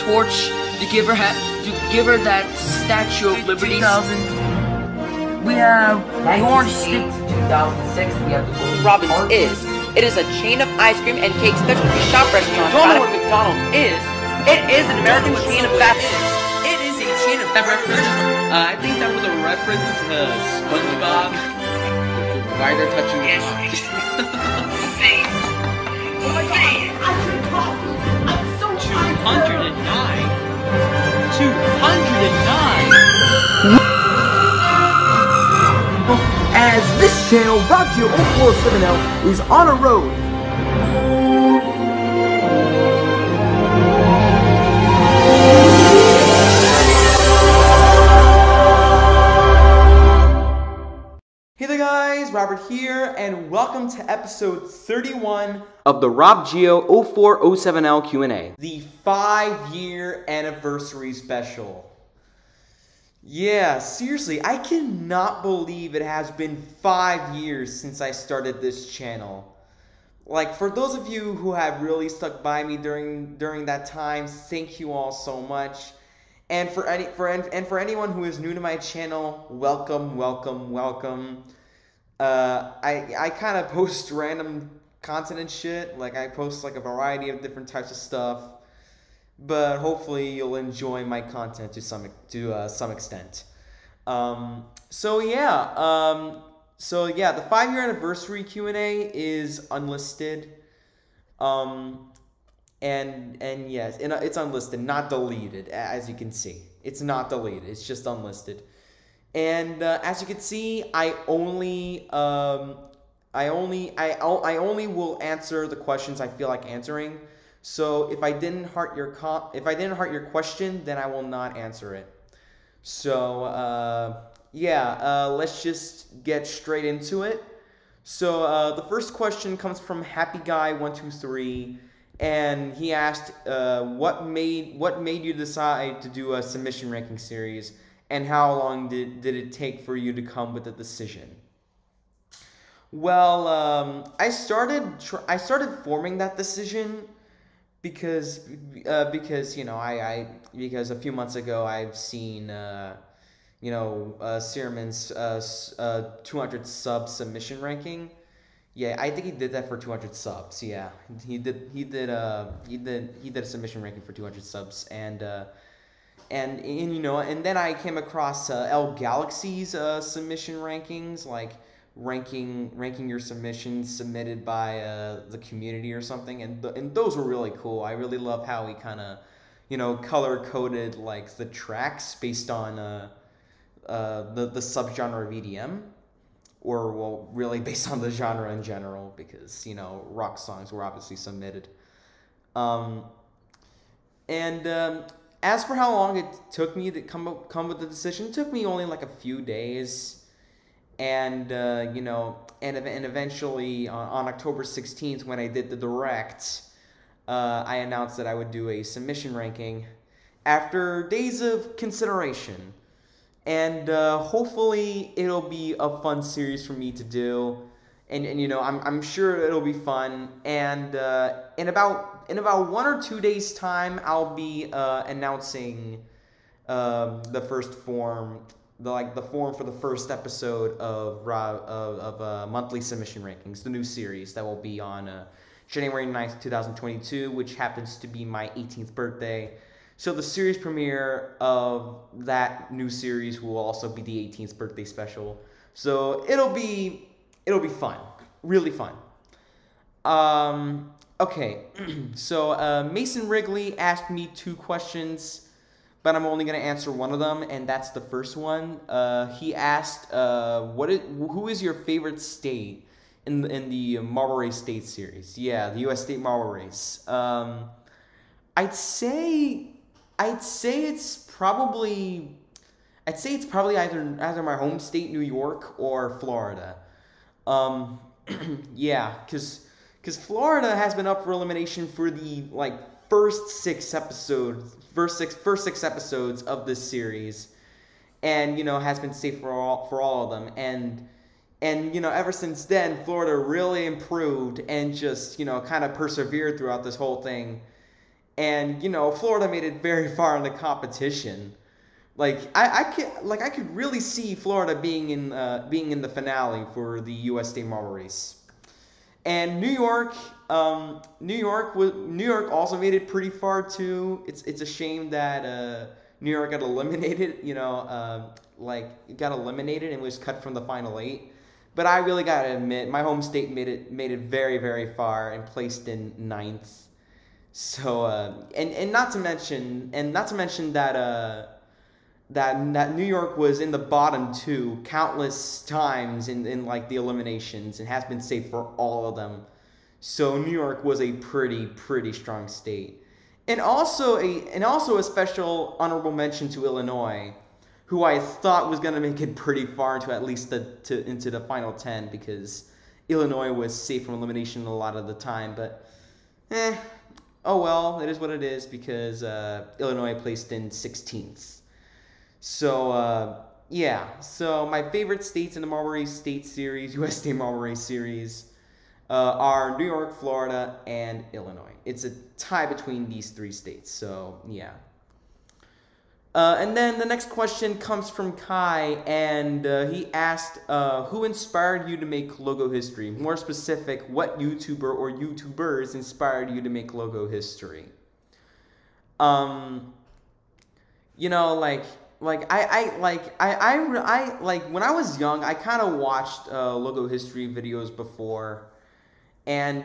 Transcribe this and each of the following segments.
torch to give her that Statue of Liberty. 2000. We have orange stick. 2006. We have the Robin's is. It is a chain of ice cream and cake specialty shop restaurant. Don't know what McDonald's is. It is an American chain of fast food. It is a chain of reference. I think that was a reference to SpongeBob. Why they're touching the Oh my god! I drink coffee. I'm so tired. 209. 209. As this channel, RobGio0407 is on a road. Hey there guys, Robert here, and welcome to episode 31 of the RobGio0407 Q&A. The 5-year anniversary special. Yeah, seriously, I cannot believe it has been 5 years since I started this channel. Like, for those of you who have really stuck by me during that time, thank you all so much. And for anyone who is new to my channel, welcome. I kind of post random content and shit. Like, I post like a variety of different types of stuff. But hopefully you'll enjoy my content to some extent. So yeah, the 5-year anniversary Q&A is unlisted. And yes, it's unlisted, not deleted, as you can see. It's not deleted, it's just unlisted. And as you can see, I only will answer the questions I feel like answering. So if I didn't heart your question, then I will not answer it. So let's just get straight into it. So the first question comes from Happy Guy 123, and he asked, what made you decide to do a submission ranking series, and how long did it take for you to come with a decision? Well, I started forming that decision because because a few months ago I've seen Searman's 200 sub submission ranking. Yeah, I think he did that for 200 subs. Yeah, he did a submission ranking for 200 subs, and then I came across L Galaxy's submission rankings, like ranking your submissions submitted by the community or something, and those were really cool. I really love how he kind of color coded like the tracks based on the subgenre of EDM, or well, really based on the genre in general, because rock songs were obviously submitted. As for how long it took me to come with the decision, it took me only like a few days. And eventually on October 16th, when I did the direct, I announced that I would do a submission ranking after days of consideration. And hopefully it'll be a fun series for me to do. And I'm sure it'll be fun. And in about 1 or 2 days time, I'll be announcing the first form. The form for the first episode of monthly submission rankings, the new series that will be on January 9th, 2022, which happens to be my 18th birthday. So the series premiere of that new series will also be the 18th birthday special. So it'll be fun, really fun. Okay, so Mason Wrigley asked me 2 questions, but I'm only going to answer one of them, and that's the first one. He asked, who is your favorite state in the Marble Race State series? Yeah, the U.S. State Marble Race. I'd say it's probably either my home state, New York, or Florida. Yeah, because Florida has been up for elimination for the first six episodes of this series, and has been safe for all of them, and ever since then Florida really improved and just kind of persevered throughout this whole thing, and you know, Florida made it very far in the competition. Like I could really see Florida being in the finale for the U.S. State Marble Race. And New York also made it pretty far too. It's a shame that New York got eliminated. You know, like it got eliminated and was cut from the final 8. But I really gotta admit, my home state made it very, very far and placed in 9th. So and not to mention that New York was in the bottom 2 countless times in like the eliminations and has been safe for all of them. So New York was a pretty strong state. And also a special honorable mention to Illinois, who I thought was going to make it pretty far into at least into the final 10, because Illinois was safe from elimination a lot of the time. But oh well, it is what it is, because Illinois placed in 16th. So yeah, so my favorite states in the Marble Race State Series, U.S. State Marble Race Series, are New York, Florida, and Illinois. It's a tie between these 3 states, so yeah. And then the next question comes from Kai, and he asked, who inspired you to make logo history? More specific, what YouTuber or YouTubers inspired you to make logo history? You know, like when I was young, I kind of watched logo history videos before, and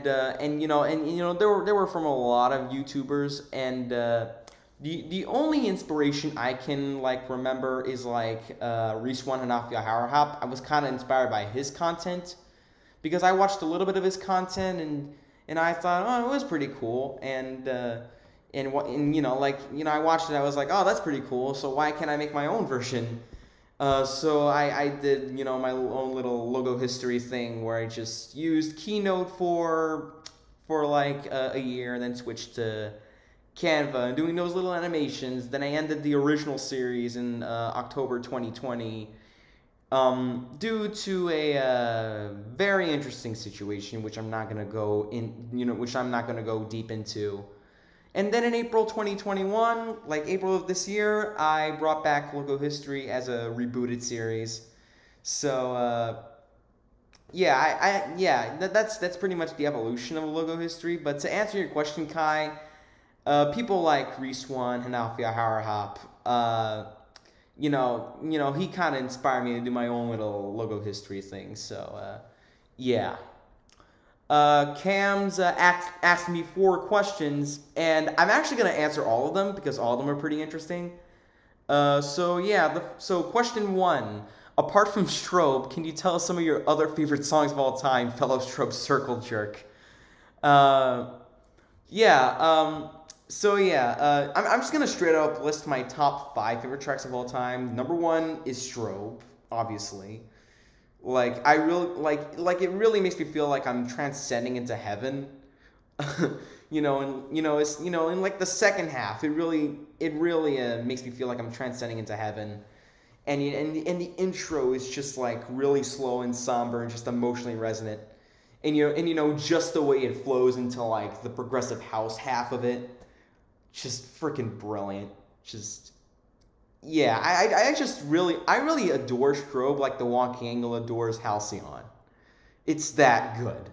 you know there were from a lot of YouTubers, and the only inspiration I can like remember is like Rizwan Hanafiya Harahap. I was kind of inspired by his content, because I watched a little bit of his content, and I thought, oh, it was pretty cool, and you know, like, you know, I watched it, I was like, oh, that's pretty cool, so why can't I make my own version? So I did, you know, my own little logo history thing, where I just used Keynote for like a year, and then switched to Canva and doing those little animations. Then I ended the original series in October 2020, due to a very interesting situation, which I'm not gonna go deep into. And then in April 2021, like April of this year, I brought back Logo History as a rebooted series. So yeah, that's pretty much the evolution of Logo History. But to answer your question, Kai, people like Rizwan Hanafiya Harahap, you know, he kind of inspired me to do my own little Logo History thing. So yeah. Cam's asked me 4 questions, and I'm actually going to answer all of them, because all of them are pretty interesting. So yeah, so question 1, apart from Strobe, can you tell us some of your other favorite songs of all time, fellow Strobe Circle Jerk? So yeah, I'm just going to straight up list my top 5 favorite tracks of all time. Number 1 is Strobe, obviously. Like, I really, like it really makes me feel like I'm transcending into heaven. You know, and it's, in like the second half, it really makes me feel like I'm transcending into heaven. And the intro is just like really slow and somber and just emotionally resonant. And just the way it flows into like the progressive house half of it, just freaking brilliant. Just, yeah, I really adore Strobe like the Wonky Angle adores Halcyon. It's that good.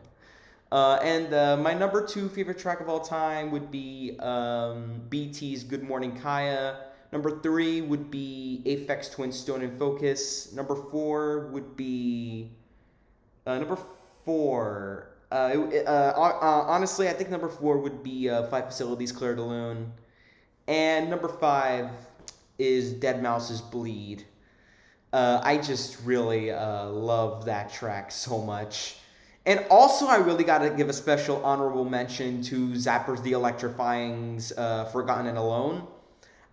And my number 2 favorite track of all time would be BT's Good Morning Kaya. Number 3 would be Aphex Twin Stone and Focus. Number 4 would be honestly, I think number 4 would be 5 Facilities Claire de Lune. And number 5 is Deadmau5's Bleed. I just really love that track so much. And also, I really got to give a special honorable mention to Zapper's The Electrifying's Forgotten and Alone.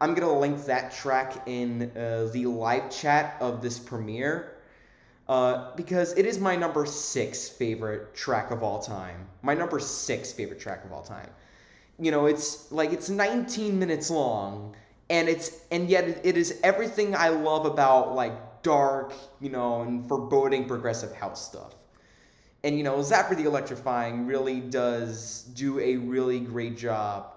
I'm going to link that track in the live chat of this premiere, because it is my number 6 favorite track of all time. My number 6 favorite track of all time. It's 19 minutes long, and yet it is everything I love about like dark, and foreboding progressive house stuff. And Zapper the Electrifying really does do a really great job,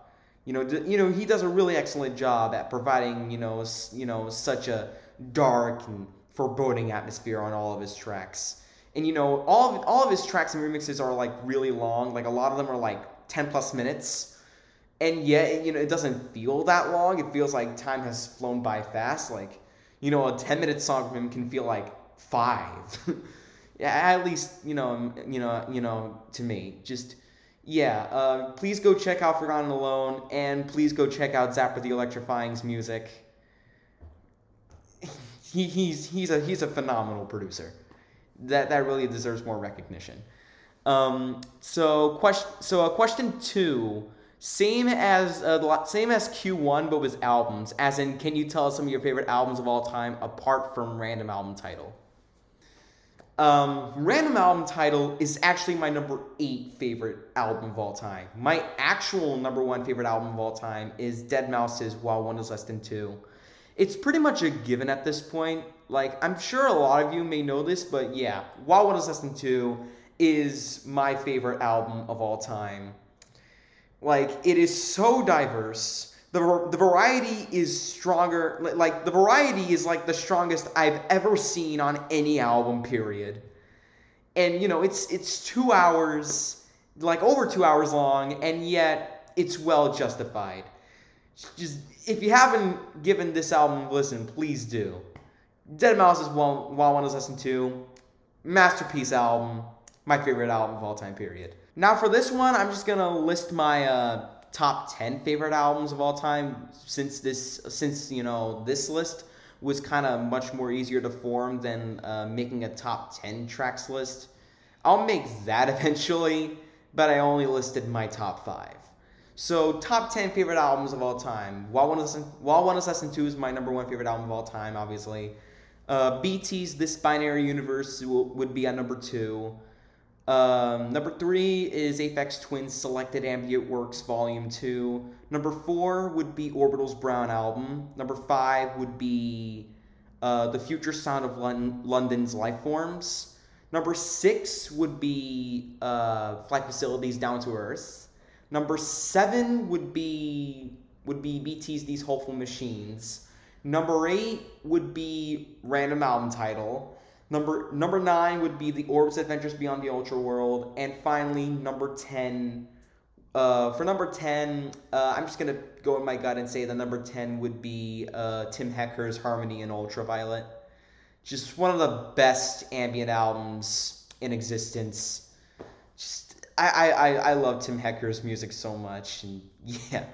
He does a really excellent job at providing, such a dark and foreboding atmosphere on all of his tracks. And, all of his tracks and remixes are, like, really long. Like, a lot of them are, like, 10 plus minutes. And yet, it doesn't feel that long. It feels like time has flown by fast. Like, a 10-minute song from him can feel like 5. Yeah, at least, to me. Just, yeah. Please go check out Forgotten Alone, and please go check out Zapper the Electrifying's music. He's a phenomenal producer. That really deserves more recognition. So question 2, same as Q1, but with albums. As in, can you tell us some of your favorite albums of all time apart from random album title? Random album title is actually my number 8 favorite album of all time. My actual number 1 favorite album of all time is Deadmau5's While One Is Less Than Two. It's pretty much a given at this point. Like, I'm sure a lot of you may know this, but yeah, While One Is Less Than Two is my favorite album of all time. Like, it is so diverse. The variety is stronger. Like, the variety is like the strongest I've ever seen on any album, period. And, it's 2 hours, like over 2 hours long, and yet it's well justified. Just, if you haven't given this album a listen, please do. Deadmau5's While One Is Less Than Two, masterpiece album, my favorite album of all time, period. Now for this one, I'm just gonna list my top 10 favorite albums of all time, since this list was kind of much more easier to form than making a top 10 tracks list. I'll make that eventually, but I only listed my top 5. So, top 10 favorite albums of all time. While One Is Less Than Two is my number 1 favorite album of all time, obviously. BT's This Binary Universe would be at number 2. Number 3 is Aphex Twin's Selected Ambient Works Volume 2. Number 4 would be Orbital's Brown Album. Number 5 would be The Future Sound of London's Lifeforms. Number 6 would be Flight Facility's Down to Earth. Number 7 would be BT's These Hopeful Machines. Number 8 would be Random Album Title. Number 9 would be The Orb's Adventures Beyond the Ultra World. And finally, number 10. For number 10, I'm just gonna go in my gut and say that number 10 would be Tim Hecker's Harmony in Ultraviolet. Just one of the best ambient albums in existence. I love Tim Hecker's music so much, and yeah.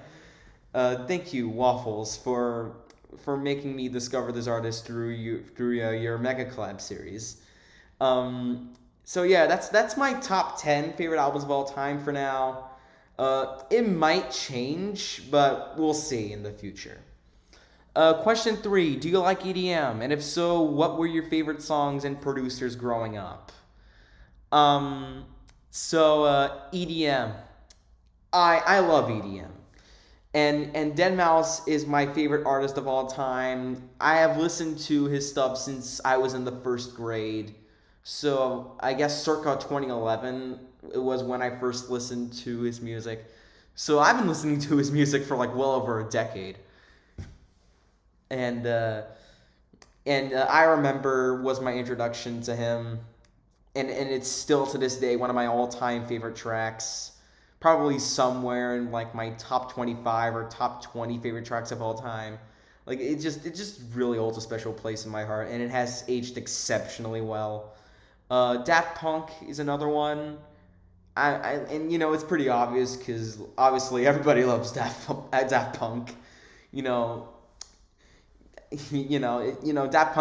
Thank you, Waffles, for making me discover this artist through your Mega Collab series. So yeah, that's my top 10 favorite albums of all time for now. It might change, but we'll see in the future. Question 3, do you like EDM? And if so, what were your favorite songs and producers growing up? EDM. I love EDM. And Deadmau5 is my favorite artist of all time. I have listened to his stuff since I was in the 1st grade. So I guess circa 2011 it was when I first listened to his music. So I've been listening to his music for like well over a decade. And I Remember was my introduction to him. And it's still to this day one of my all-time favorite tracks. Probably somewhere in like my top 25 or top 20 favorite tracks of all time. Like it just really holds a special place in my heart, and it has aged exceptionally well. Daft Punk is another one. And it's pretty obvious because obviously everybody loves Daft Punk. Daft Punk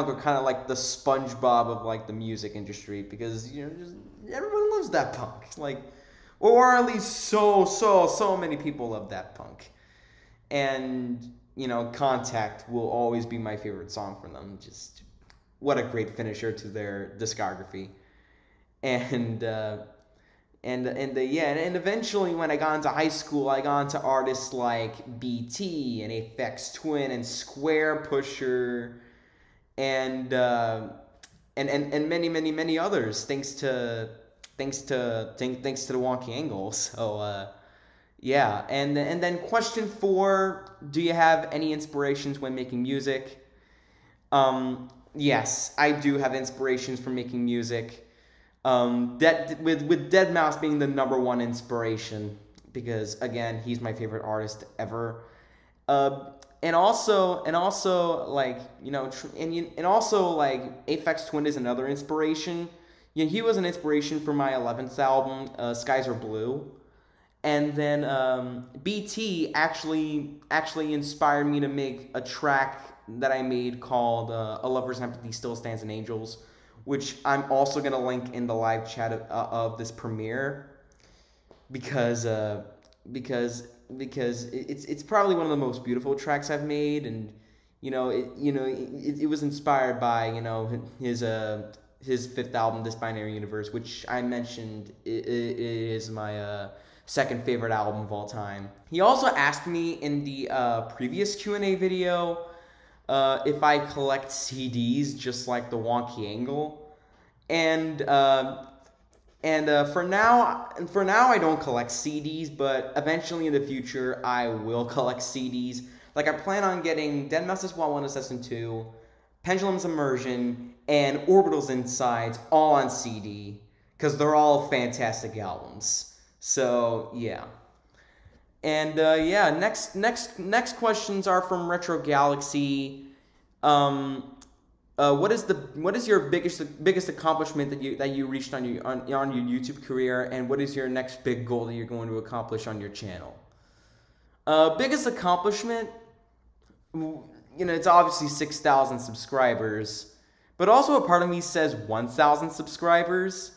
are kind of like the SpongeBob of like the music industry, because just everyone loves Daft Punk, like, or at least so many people love Daft Punk, and Contact will always be my favorite song from them. Just what a great finisher to their discography, and eventually when I got into high school, I got into artists like BT and Aphex Twin and Square Pusher and many others, thanks to the Wonky Angle. So yeah, and then question 4: do you have any inspirations when making music? Yes, I do have inspirations for making music. That with Deadmau5 being the #1 inspiration, because again, he's my favorite artist ever. And also like, you know, and also like Aphex Twin is another inspiration. Yeah, he was an inspiration for my 11th album, Skies Are Blue. And then BT actually inspired me to make a track that I made called A Lover's Empathy Still Stands in Angels, which I'm also going to link in the live chat of this premiere, because it's probably one of the most beautiful tracks I've made. And it was inspired by, you know, his 5th album, This Binary Universe, which I mentioned is my second favorite album of all time. He also asked me in the previous Q&A video if I collect CDs just like the Wonky Angle, and for now I don't collect CDs, but eventually in the future I will collect CDs. Like, I plan on getting Deadmau5's Wild 1 Assassin 2, Pendulum's Immersion, and Orbital's Insides all on CD, because they're all fantastic albums. So yeah. And yeah, next questions are from Retro Galaxy. What is your biggest accomplishment that you reached on your YouTube career, and what is your next big goal that you're going to accomplish on your channel? Biggest accomplishment, you know, it's obviously 6,000 subscribers, but also a part of me says 1,000 subscribers.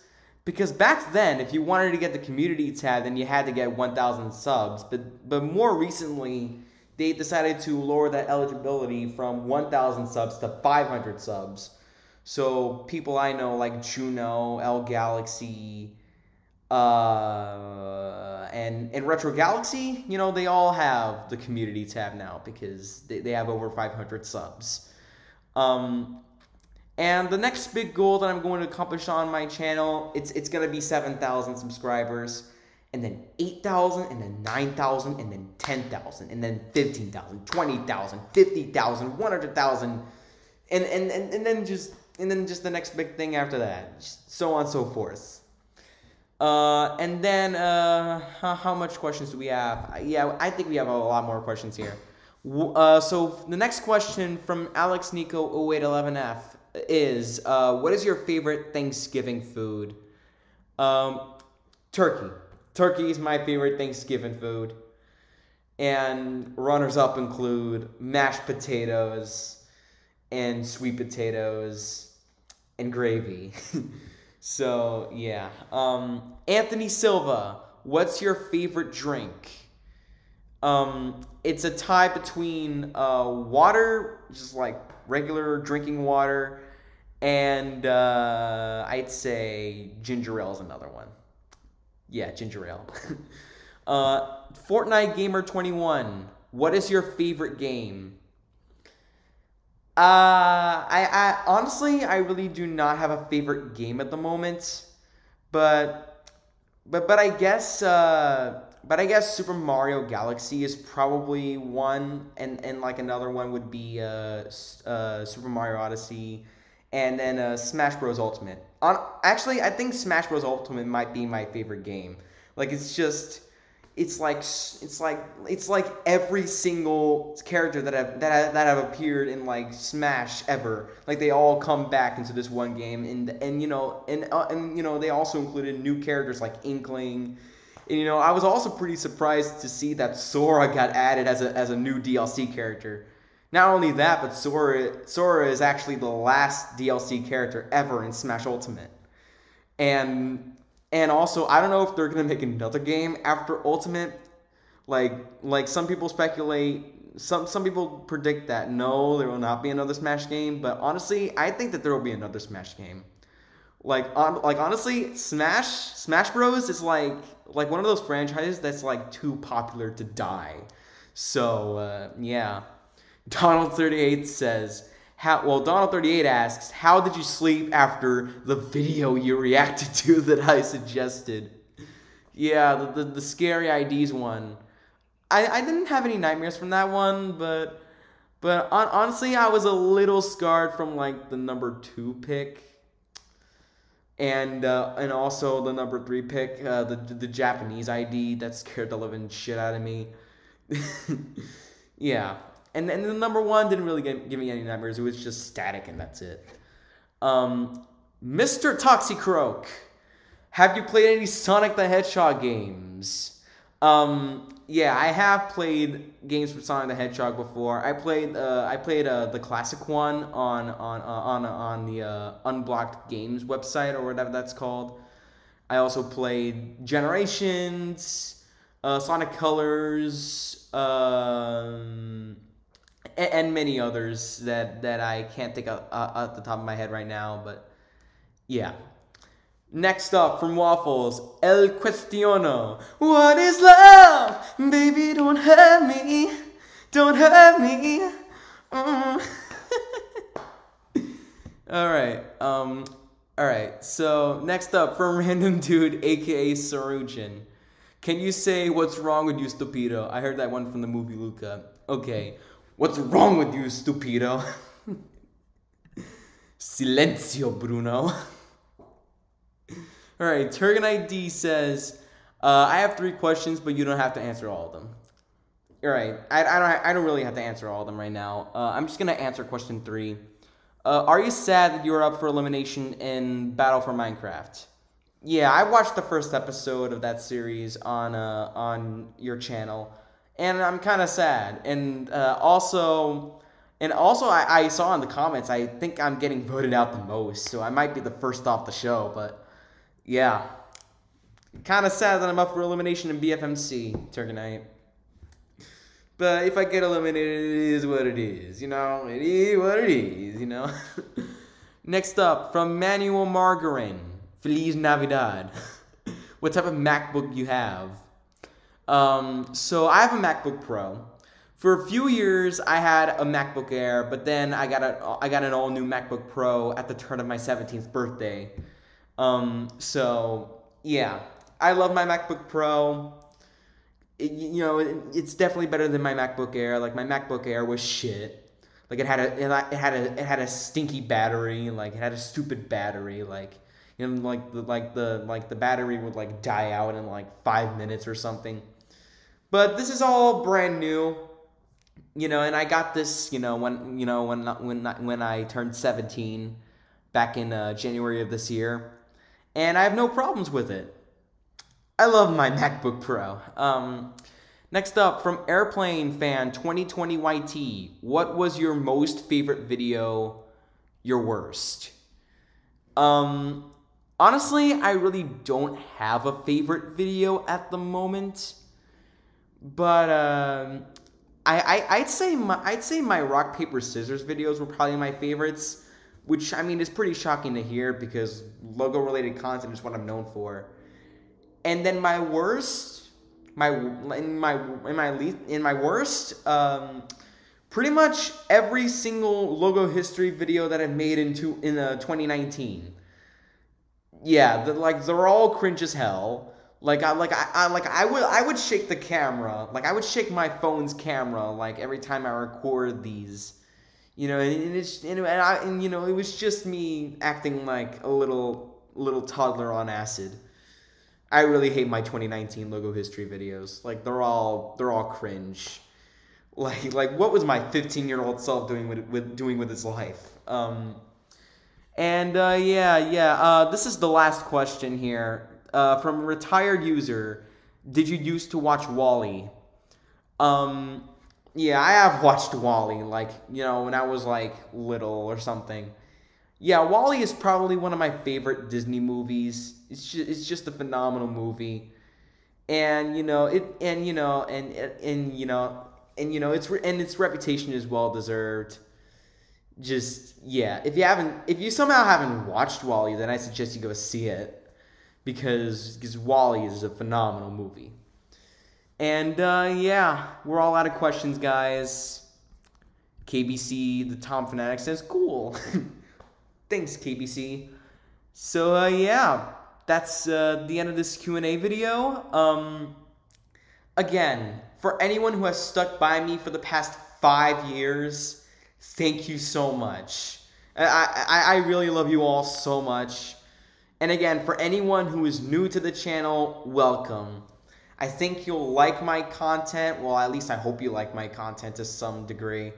Because back then, if you wanted to get the community tab, then you had to get 1,000 subs. But more recently, they decided to lower that eligibility from 1,000 subs to 500 subs. So people I know like Juno, L Galaxy, and Retro Galaxy, you know, they all have the community tab now because they have over 500 subs. And the next big goal that I'm going to accomplish on my channel, it's going to be 7,000 subscribers, and then 8,000, and then 9,000, and then 10,000, and then 15,000, 20,000, 50,000, 100,000, and then just the next big thing after that, so on and so forth. And then how much questions do we have? Yeah, I think we have a lot more questions here. So the next question from Alex Nico 0811F is, what is your favorite Thanksgiving food? Turkey. Turkey is my favorite Thanksgiving food. And runners-up include mashed potatoes and sweet potatoes and gravy. So, yeah. Anthony Silva, what's your favorite drink? It's a tie between water, just like regular drinking water, and I'd say ginger ale is another one. Yeah, ginger ale. Fortnite Gamer 21, what is your favorite game? I honestly, I really do not have a favorite game at the moment, but I guess Super Mario Galaxy is probably one, and like another one would be Super Mario Odyssey, and then Smash Bros. Ultimate. Actually, I think Smash Bros. Ultimate might be my favorite game. Like, it's like every single character that have appeared in like Smash ever. Like, they all come back into this one game, and you know they also included new characters like Inkling. And, you know, I was also pretty surprised to see that Sora got added as a new DLC character. Not only that, but Sora is actually the last DLC character ever in Smash Ultimate. And also, I don't know if they're gonna make another game after Ultimate. Like some people speculate, some people predict that no, there will not be another Smash game. But honestly, I think that there will be another Smash game. Like honestly, Smash Bros is like one of those franchises that's like too popular to die. So yeah. Donald38 says, Donald38 asks, how did you sleep after the video you reacted to that I suggested? Yeah, the scary IDs one. I didn't have any nightmares from that one, but honestly, I was a little scarred from like the number 2 pick, and also the number 3 pick, the Japanese ID that scared the living shit out of me. Yeah, and the number 1 didn't really give me any nightmares. It was just static, and that's it. Mr. Toxicroak, have you played any Sonic the Hedgehog games? Yeah, I have played games from Sonic the Hedgehog before. I played the classic one on the Unblocked Games website, or whatever that's called. I also played Generations, Sonic Colors, and many others that I can't think of at the top of my head right now. But yeah. Next up, from Waffles, El Cuestiono. What is love? Baby, don't hurt me. Don't hurt me. Alright, so next up, from Random Dude, aka Sarujin. Can you say what's wrong with you, Stupido? I heard that one from the movie Luca. Okay, what's wrong with you, Stupido? Silencio, Bruno. Alright, Turgan ID says, I have 3 questions, but you don't have to answer all of them. Alright, I don't really have to answer all of them right now. I'm just going to answer question 3. Are you sad that you're up for elimination in Battle for Minecraft? Yeah, I watched the first episode of that series on your channel, and I'm kind of sad. And also I saw in the comments, I think I'm getting voted out the most, so I might be the first off the show, but yeah, kind of sad that I'm up for elimination in BFMC, Turganite. But if I get eliminated, it is what it is, you know? It is what it is, you know? Next up, from Manuel Margarin, Feliz Navidad. What type of MacBook you have? So I have a MacBook Pro. For a few years, I had a MacBook Air, but then I got an all-new MacBook Pro at the turn of my 17th birthday. So yeah, I love my MacBook Pro. It's definitely better than my MacBook Air. Like, my MacBook Air was shit. Like, it had a stinky battery. Like, it had a stupid battery. Like, the battery would like die out in like 5 minutes or something. But this is all brand new. And I got this, when I turned 17 back in January of this year. And I have no problems with it. I love my MacBook Pro. Next up, from Airplane Fan 2020 YT. What was your most favorite video? Your worst? Honestly, I really don't have a favorite video at the moment. But I'd say my rock paper scissors videos were probably my favorites. Which, I mean, is pretty shocking to hear because logo-related content is what I'm known for. And then my worst, pretty much every single logo history video that I've made in 2019. Yeah, they're all cringe as hell. I would shake the camera, like I would shake my phone's camera, like every time I record these. It was just me acting like a little toddler on acid. I really hate my 2019 logo history videos. Like, they're all cringe. Like what was my 15-year-old self doing with his life? This is the last question here from a retired user. Did you used to watch WALL-E? Yeah, I have watched WALL-E, when I was, little or something. Yeah, WALL-E is probably one of my favorite Disney movies. It's just a phenomenal movie. And, its reputation is well deserved. Just, yeah, if you somehow haven't watched WALL-E, then I suggest you go see it. Because WALL-E is a phenomenal movie. And, yeah, we're all out of questions, guys. KBC, the Tom Fanatic says, cool. Thanks, KBC. So, yeah, that's the end of this Q&A video. Again, for anyone who has stuck by me for the past 5 years, thank you so much. I really love you all so much. And again, for anyone who is new to the channel, welcome. I think you'll like my content. Well, at least I hope you like my content to some degree.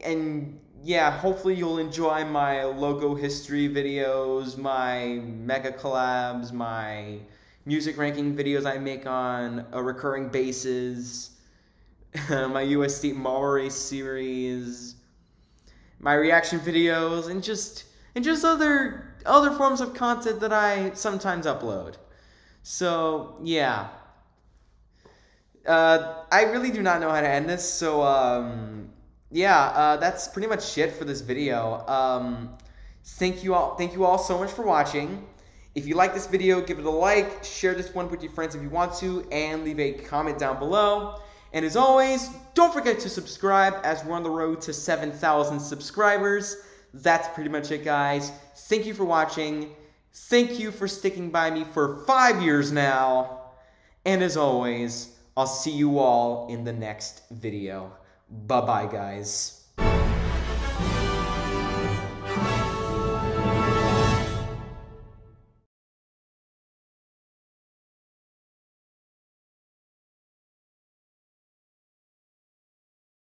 And yeah, hopefully you'll enjoy my logo history videos, my mega collabs, my music ranking videos I make on a recurring basis, my USD Marvel Race series, my reaction videos, and just other forms of content that I sometimes upload. So yeah, I really do not know how to end this. So yeah, that's pretty much it for this video. Thank you all so much for watching. If you like this video, give it a like, share this one with your friends if you want to, and leave a comment down below. And as always, don't forget to subscribe as we're on the road to 7,000 subscribers. That's pretty much it, guys. Thank you for watching. Thank you for sticking by me for 5 years now. And as always, I'll see you all in the next video. Bye-bye, guys.